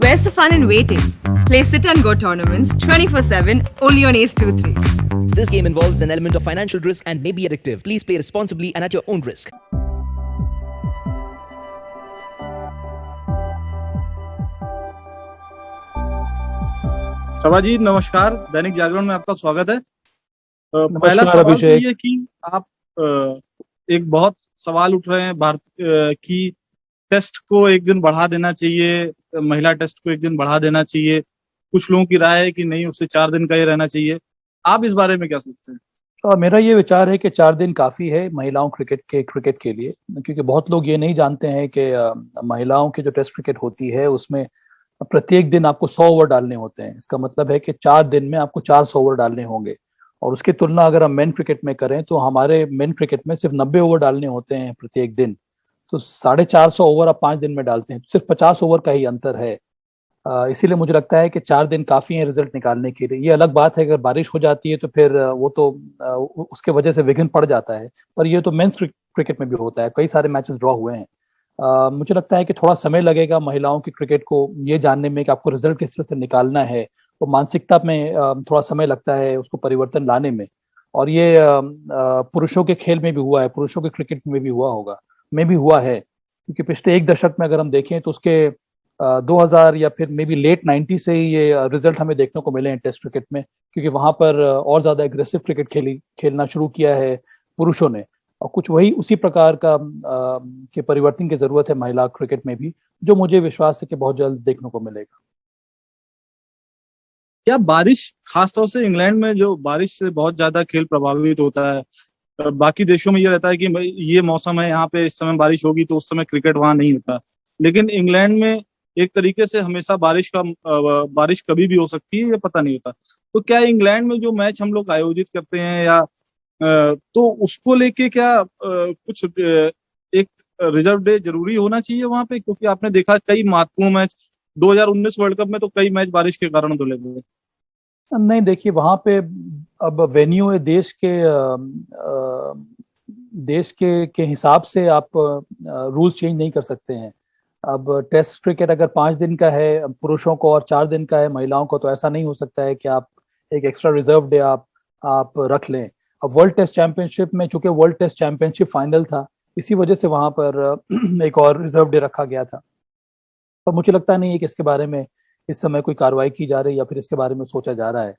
Where's the fun in waiting? Play Sit and Go tournaments 24/7 only on Ace 2-3. This game involves an element of financial risk and may be addictive. Please play responsibly and at your own risk. सभा जी नमस्कार। दैनिक जागरण में आपका स्वागत है। पहला नमस्कार सवाल तो अभिषेक। ये कि आप एक बहुत सवाल उठ रहे हैं भारत की टेस्ट को एक दिन बढ़ा देना चाहिए, महिला टेस्ट को एक दिन बढ़ा देना चाहिए। कुछ लोगों की राय है कि नहीं, उससे 4 दिन का ही रहना चाहिए। आप इस बारे में क्या सोचते हैं? और मेरा ये विचार है कि 4 दिन काफी है महिलाओं क्रिकेट के लिए, क्योंकि बहुत लोग ये नहीं जानते हैं कि महिलाओं की जो टेस्ट क्रिकेट होती है उसमें प्रत्येक दिन आपको 100 ओवर डालने होते हैं। इसका मतलब है कि 4 दिन में आपको 400 ओवर डालने होंगे। और उसकी तुलना अगर हम मेन क्रिकेट में करें तो हमारे मेन क्रिकेट में सिर्फ 90 ओवर डालने होते हैं प्रत्येक दिन। तो 450 ओवर आप 5 दिन में डालते हैं, सिर्फ 50 ओवर का ही अंतर है। इसीलिए मुझे लगता है कि 4 दिन काफी है रिजल्ट निकालने के लिए। ये अलग बात है अगर बारिश हो जाती है तो फिर वो तो उसके वजह से विघ्न पड़ जाता है, पर ये तो मेंस क्रिकेट में भी होता है। कई सारे मैचेस ड्रॉ हुए हैं। मुझे लगता है कि थोड़ा समय लगेगा महिलाओं की क्रिकेट को ये जानने में कि आपको रिजल्ट किस तरह से निकालना है। तो मानसिकता में थोड़ा समय लगता है उसको परिवर्तन लाने में। और ये पुरुषों के खेल में भी हुआ है, पुरुषों के क्रिकेट में भी हुआ होगा, में भी हुआ है। क्योंकि पिछले एक दशक में अगर हम देखें तो उसके 2000 या फिर मे बी लेट 90 से ही ये रिजल्ट हमें देखने को मिले हैं टेस्ट क्रिकेट में, क्योंकि वहां पर और ज्यादा एग्रेसिव क्रिकेट खेलना शुरू किया है पुरुषों ने। और कुछ वही उसी प्रकार का के परिवर्तन की जरूरत है महिला क्रिकेट में भी, जो मुझे विश्वास है कि बहुत जल्द देखने को मिलेगा। क्या बारिश, खासतौर से इंग्लैंड में जो बारिश से बहुत ज्यादा खेल प्रभावित होता है, बाकी देशों में ये रहता है कि भाई ये मौसम है, यहाँ पे इस समय बारिश होगी तो उस समय क्रिकेट वहां नहीं होता, लेकिन इंग्लैंड में एक तरीके से हमेशा बारिश कभी भी हो सकती है, ये पता नहीं होता। तो क्या इंग्लैंड में जो मैच हम लोग आयोजित करते हैं या तो उसको लेके क्या कुछ एक रिजर्व डे जरूरी होना चाहिए वहां पे? क्योंकि आपने देखा कई महत्वपूर्ण मैच 2019 वर्ल्ड कप में तो कई मैच बारिश के कारण धुले गए। नहीं, देखिए वहां पे अब वेन्यू है देश के हिसाब से आप रूल चेंज नहीं कर सकते हैं। अब टेस्ट क्रिकेट अगर 5 दिन का है पुरुषों को और 4 दिन का है महिलाओं को, तो ऐसा नहीं हो सकता है कि आप एक एक्स्ट्रा रिजर्व डे आप रख लें। अब वर्ल्ड टेस्ट चैंपियनशिप में, चूंकि वर्ल्ड टेस्ट चैंपियनशिप फाइनल था, इसी वजह से वहां पर एक और रिजर्व डे रखा गया था। पर मुझे लगता नहीं है कि इसके बारे में इस समय कोई कार्रवाई की जा रही है या फिर इसके बारे में सोचा जा रहा है।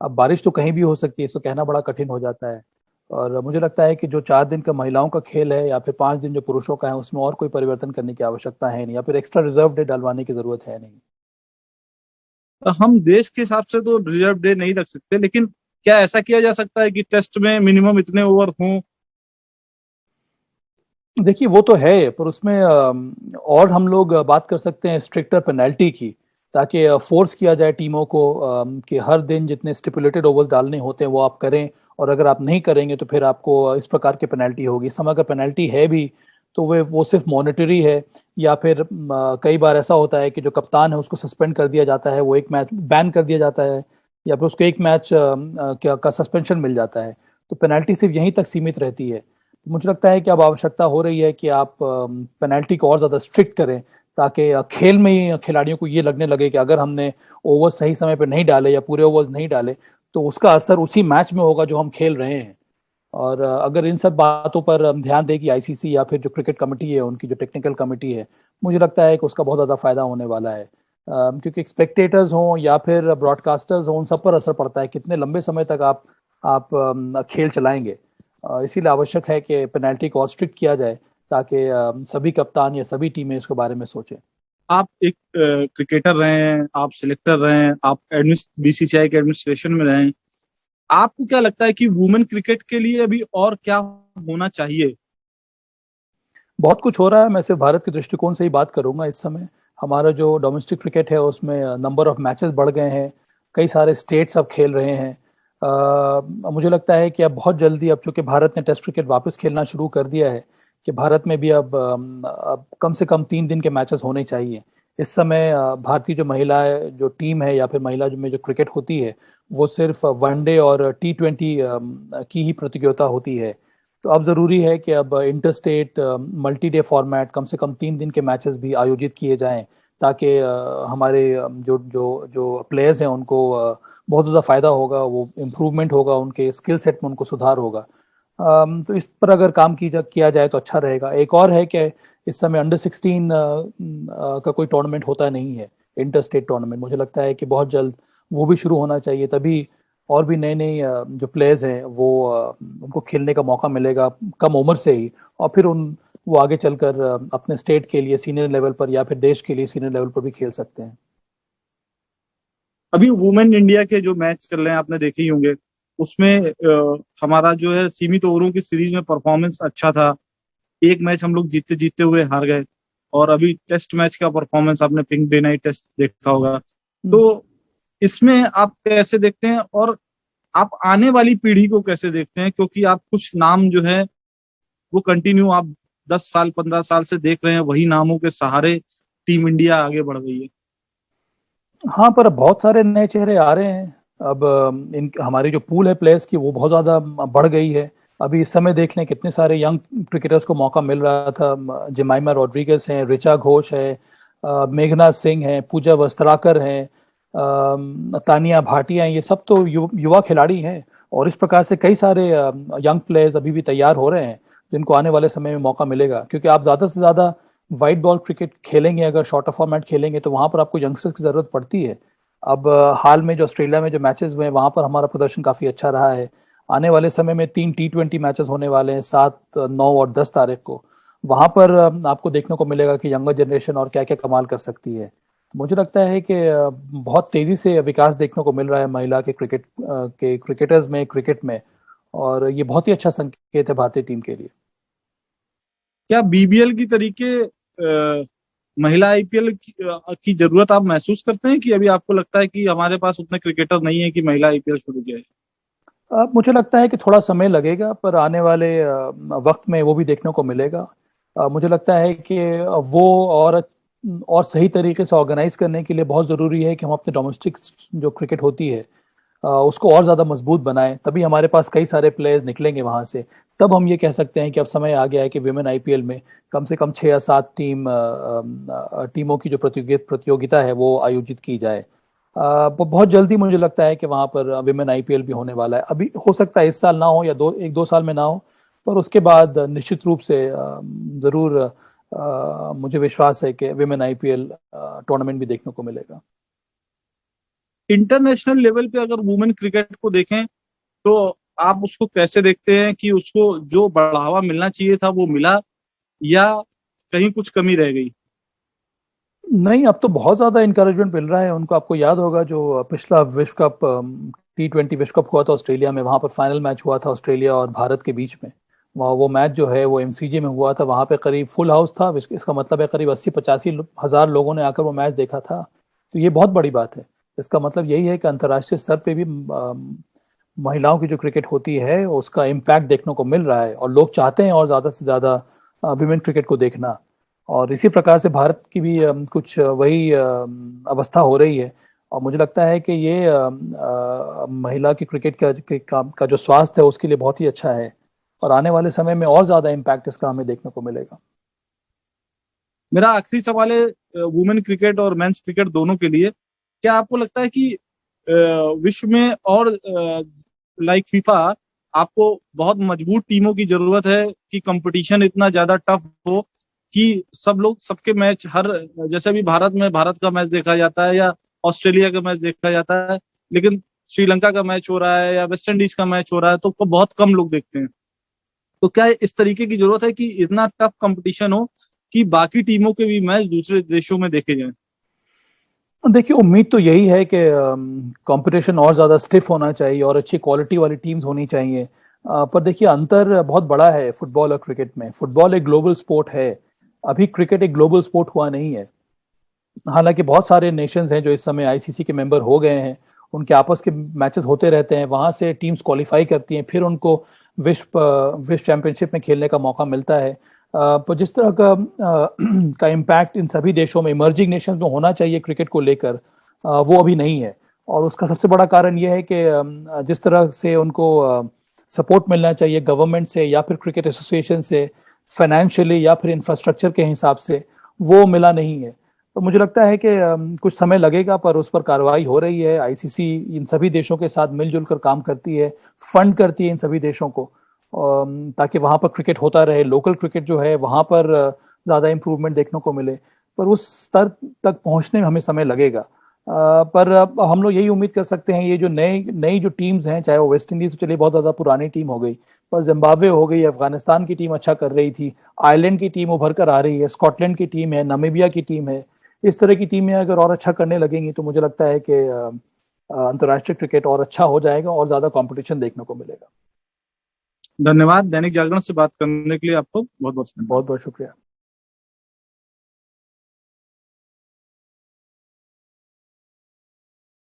अब बारिश तो कहीं भी हो सकती है, इसको कहना बड़ा कठिन हो जाता है। और मुझे लगता है कि जो 4 दिन का महिलाओं का खेल है या फिर 5 दिन जो पुरुषों का है, उसमें और कोई परिवर्तन करने की आवश्यकता है नहीं, या फिर एक्स्ट्रा रिजर्व डे डलवाने की जरूरत है नहीं। हम देश के हिसाब से तो रिजर्व डे नहीं रख सकते, लेकिन क्या ऐसा किया जा सकता है कि टेस्ट में मिनिमम इतने ओवर हों? देखिए वो तो है, पर उसमें और हम लोग बात कर सकते हैं स्ट्रिक्टर पेनल्टी की, ताकि फोर्स किया जाए टीमों को कि हर दिन जितने स्टिपुलेटेड ओवर्स डालने होते हैं वो आप करें, और अगर आप नहीं करेंगे तो फिर आपको इस प्रकार की पेनल्टी होगी। इस समय अगर पेनल्टी है भी तो वो सिर्फ मॉनेटरी है, या फिर कई बार ऐसा होता है कि जो कप्तान है उसको सस्पेंड कर दिया जाता है, वो एक मैच बैन कर दिया जाता है, या फिर उसको एक मैच का सस्पेंशन मिल जाता है। तो पेनल्टी सिर्फ यहीं तक सीमित रहती है। मुझे लगता है कि अब आवश्यकता हो रही है कि आप पेनल्टी को और ज़्यादा स्ट्रिक्ट करें, ताकि खेल में ही खिलाड़ियों को ये लगने लगे कि अगर हमने ओवर सही समय पर नहीं डाले या पूरे ओवर्स नहीं डाले तो उसका असर उसी मैच में होगा जो हम खेल रहे हैं। और अगर इन सब बातों पर ध्यान देगी आईसीसी या फिर जो क्रिकेट कमेटी है, उनकी जो टेक्निकल कमेटी है, मुझे लगता है कि उसका बहुत ज़्यादा फायदा होने वाला है। क्योंकि स्पेक्टेटर्स हों या फिर ब्रॉडकास्टर्स हों, उन सब पर असर पड़ता है कितने लंबे समय तक आप खेल चलाएंगे। इसीलिए आवश्यक है कि पेनल्टी को और स्ट्रिक्ट किया जाए, ताकि सभी कप्तान या सभी टीमें इसके बारे में सोचें। आप एक क्रिकेटर रहे हैं, आप सिलेक्टर रहे हैं, आप बीसीसीआई के एडमिनिस्ट्रेशन में रहे हैं। आपको क्या लगता है कि वुमेन क्रिकेट के लिए अभी और क्या होना चाहिए? बहुत कुछ हो रहा है। मैं सिर्फ भारत के दृष्टिकोण से ही बात करूंगा। इस समय हमारा जो डोमेस्टिक क्रिकेट है उसमें नंबर ऑफ मैचेस बढ़ गए हैं, कई सारे स्टेट्स अब खेल रहे हैं। मुझे लगता है कि अब बहुत जल्दी, अब चूंकि भारत ने टेस्ट क्रिकेट वापस खेलना शुरू कर दिया है, कि भारत में भी अब कम से कम 3 दिन के मैचेस होने चाहिए। इस समय भारतीय जो महिला जो टीम है या फिर महिला में जो क्रिकेट होती है, वो सिर्फ वनडे और T20 की ही प्रतियोगिता होती है। तो अब जरूरी है कि अब inter state multi day format, कम से कम 3 दिन के मैचेस भी आयोजित किए जाएं, ताकि हमारे जो जो जो प्लेयर्स हैं उनको बहुत ज़्यादा फायदा होगा, वो इम्प्रूवमेंट होगा, उनके स्किल सेट में उनको सुधार होगा। तो इस पर अगर काम किया जाए तो अच्छा रहेगा। एक और है कि इस समय अंडर 16 का कोई टूर्नामेंट होता नहीं है, इंटर स्टेट टूर्नामेंट। मुझे लगता है कि बहुत जल्द वो भी शुरू होना चाहिए, तभी और भी नए नए जो प्लेयर्स हैं वो उनको खेलने का मौका मिलेगा कम उम्र से ही, और फिर वो आगे चलकर अपने स्टेट के लिए सीनियर लेवल पर या फिर देश के लिए सीनियर लेवल पर भी खेल सकते हैं। अभी वुमेन इंडिया के जो मैच चल रहे हैं आपने देखे ही होंगे, उसमें हमारा जो है सीमित ओवरों की सीरीज में परफॉर्मेंस अच्छा था। एक मैच हम लोग जीतते जीतते हुए हार गए, और अभी टेस्ट मैच का परफॉर्मेंस आपने पिंक डे नाइट टेस्ट देखा होगा। तो इसमें आप कैसे देखते हैं, और आप आने वाली पीढ़ी को कैसे देखते हैं, क्योंकि आप कुछ नाम जो है वो कंटिन्यू आप 10 साल 15 साल से देख रहे हैं, वही नामों के सहारे टीम इंडिया आगे बढ़ गई है। हाँ, पर अब बहुत सारे नए चेहरे आ रहे हैं। अब इन हमारी जो पूल है प्लेयर्स की वो बहुत ज़्यादा बढ़ गई है। अभी इस समय देख लें कितने सारे यंग क्रिकेटर्स को मौका मिल रहा था। जिमाइमा रॉड्रिगेज हैं, ऋचा घोष है, मेघना सिंह हैं, पूजा वस्त्राकर हैं, तानिया भाटिया हैं। ये सब तो युवा खिलाड़ी हैं, और इस प्रकार से कई सारे यंग प्लेयर्स अभी भी तैयार हो रहे हैं जिनको आने वाले समय में मौका मिलेगा। क्योंकि आप ज़्यादा से ज़्यादा वाइट बॉल क्रिकेट खेलेंगे, अगर शॉर्टर फॉर्मेट खेलेंगे, तो वहां पर आपको यंगस्टर्स की जरूरत पड़ती है। अब हाल में जो ऑस्ट्रेलिया में जो मैचेस हुए हैं वहां पर हमारा प्रदर्शन काफी अच्छा रहा है। आने वाले समय में 3 T20 मैचेस होने वाले हैं 7, 9 और 10 तारीख को। वहां पर आपको देखने को मिलेगा कि यंगर जनरेशन और क्या क्या कमाल कर सकती है। मुझे लगता है कि बहुत तेजी से विकास देखने को मिल रहा है महिला के क्रिकेटर्स में, क्रिकेट में, और ये बहुत ही अच्छा संकेत है भारतीय टीम के लिए। क्या बीबीएल की तरीके महिला आईपीएल की जरूरत आप महसूस करते हैं, कि अभी आपको लगता है कि हमारे पास उतने क्रिकेटर नहीं है कि महिला आईपीएल शुरू किया है? मुझे लगता है कि थोड़ा समय लगेगा, पर आने वाले वक्त में वो भी देखने को मिलेगा। मुझे लगता है कि वो और सही तरीके से ऑर्गेनाइज करने के लिए बहुत ज़रूरी है कि हम अपने डोमेस्टिक जो क्रिकेट होती है उसको और ज़्यादा मजबूत बनाएं, तभी हमारे पास कई सारे प्लेयर्स निकलेंगे वहाँ से। तब हम ये कह सकते हैं कि अब समय आ गया है कि विमेन आईपीएल में कम से कम 6 या 7 टीमों की जो प्रतियोगिता है वो आयोजित की जाए। बहुत जल्दी मुझे लगता है कि वहाँ पर विमेन आईपीएल भी होने वाला है। अभी हो सकता है इस साल ना हो या 1-2 साल में ना हो, पर उसके बाद निश्चित रूप से ज़रूर मुझे विश्वास है कि विमेन आईपीएल टूर्नामेंट भी देखने को मिलेगा। इंटरनेशनल लेवल पे अगर वुमेन क्रिकेट को देखें तो आप उसको कैसे देखते हैं, कि उसको जो बढ़ावा मिलना चाहिए था वो मिला, या कहीं कुछ कमी रह गई? नहीं, अब तो बहुत ज्यादा इंकरेजमेंट मिल रहा है उनको। आपको याद होगा जो पिछला विश्व कप T20 विश्व कप हुआ था ऑस्ट्रेलिया में, वहां पर फाइनल मैच हुआ था ऑस्ट्रेलिया और भारत के बीच में। वो मैच जो है वो MCG में हुआ था, वहां पे करीब फुल हाउस था। इसका मतलब है करीब 80-85 हजार लोगों ने आकर वो मैच देखा था। तो ये बहुत बड़ी बात है। इसका मतलब यही है कि अंतर्राष्ट्रीय स्तर पे भी महिलाओं की जो क्रिकेट होती है उसका इम्पैक्ट देखने को मिल रहा है, और लोग चाहते हैं और ज्यादा से ज्यादा विमेन क्रिकेट को देखना। और इसी प्रकार से भारत की भी कुछ वही अवस्था हो रही है। और मुझे लगता है कि ये महिला की क्रिकेट का जो स्वास्थ्य है उसके लिए बहुत ही अच्छा है, और आने वाले समय में और ज्यादा इम्पैक्ट इसका हमें देखने को मिलेगा। मेरा आखिरी सवाल है वुमेन क्रिकेट और मेंस क्रिकेट दोनों के लिए। क्या आपको लगता है कि विश्व में और लाइक फीफा आपको बहुत मजबूत टीमों की जरूरत है, कि कंपटीशन इतना ज्यादा टफ हो कि सब लोग सबके मैच, हर जैसे भी भारत में भारत का मैच देखा जाता है या ऑस्ट्रेलिया का मैच देखा जाता है, लेकिन श्रीलंका का मैच हो रहा है या वेस्ट इंडीज का मैच हो रहा है तो बहुत कम लोग देखते हैं। तो क्या इस तरीके की जरूरत है कि इतना टफ कंपटीशन हो कि बाकी टीमों के भी मैच दूसरे देशों में देखे जाएं? देखिए, उम्मीद तो यही है कि कंपटीशन और ज़्यादा स्टिफ होना चाहिए और अच्छी क्वालिटी वाली टीम्स होनी चाहिए। पर देखिए, अंतर बहुत बड़ा है फुटबॉल और क्रिकेट में। फुटबॉल एक ग्लोबल स्पोर्ट है, अभी क्रिकेट एक ग्लोबल स्पोर्ट हुआ नहीं है। हालांकि बहुत सारे नेशंस हैं जो इस समय ICC के मेंबर हो गए हैं, उनके आपस के मैचेस होते रहते हैं, वहां से टीम्स क्वालिफाई करती हैं, फिर उनको विश्व चैंपियनशिप में खेलने का मौका मिलता है। पर जिस तरह का इम्पैक्ट इन सभी देशों में, इमर्जिंग नेशंस में होना चाहिए क्रिकेट को लेकर, वो अभी नहीं है। और उसका सबसे बड़ा कारण यह है कि जिस तरह से उनको सपोर्ट मिलना चाहिए गवर्नमेंट से या फिर क्रिकेट एसोसिएशन से, फाइनेंशियली या फिर इंफ्रास्ट्रक्चर के हिसाब से, वो मिला नहीं है। तो मुझे लगता है कि कुछ समय लगेगा, पर उस पर कार्रवाई हो रही है। आईसीसी इन सभी देशों के साथ मिलजुल कर काम करती है, फंड करती है इन सभी देशों को, ताकि वहां पर क्रिकेट होता रहे, लोकल क्रिकेट जो है वहां पर ज्यादा इंप्रूवमेंट देखने को मिले। पर उस स्तर तक पहुंचने में हमें समय लगेगा। पर हम लोग यही उम्मीद कर सकते हैं, ये जो नई जो टीम्स हैं, चाहे वो वेस्ट इंडीज से चलिए बहुत ज्यादा पुरानी टीम हो गई, पर जिम्बाब्वे हो गई, अफगानिस्तान की टीम अच्छा कर रही थी, आयरलैंड की टीम उभर कर आ रही है, स्कॉटलैंड की टीम है, नामीबिया की टीम है, इस तरह की टीमें अगर और अच्छा करने लगेंगी तो मुझे लगता है कि अंतर्राष्ट्रीय क्रिकेट और अच्छा हो जाएगा और ज्यादा कंपटीशन देखने को मिलेगा। धन्यवाद। दैनिक जागरण से बात करने के लिए आपको बहुत बहुत बहुत बहुत शुक्रिया।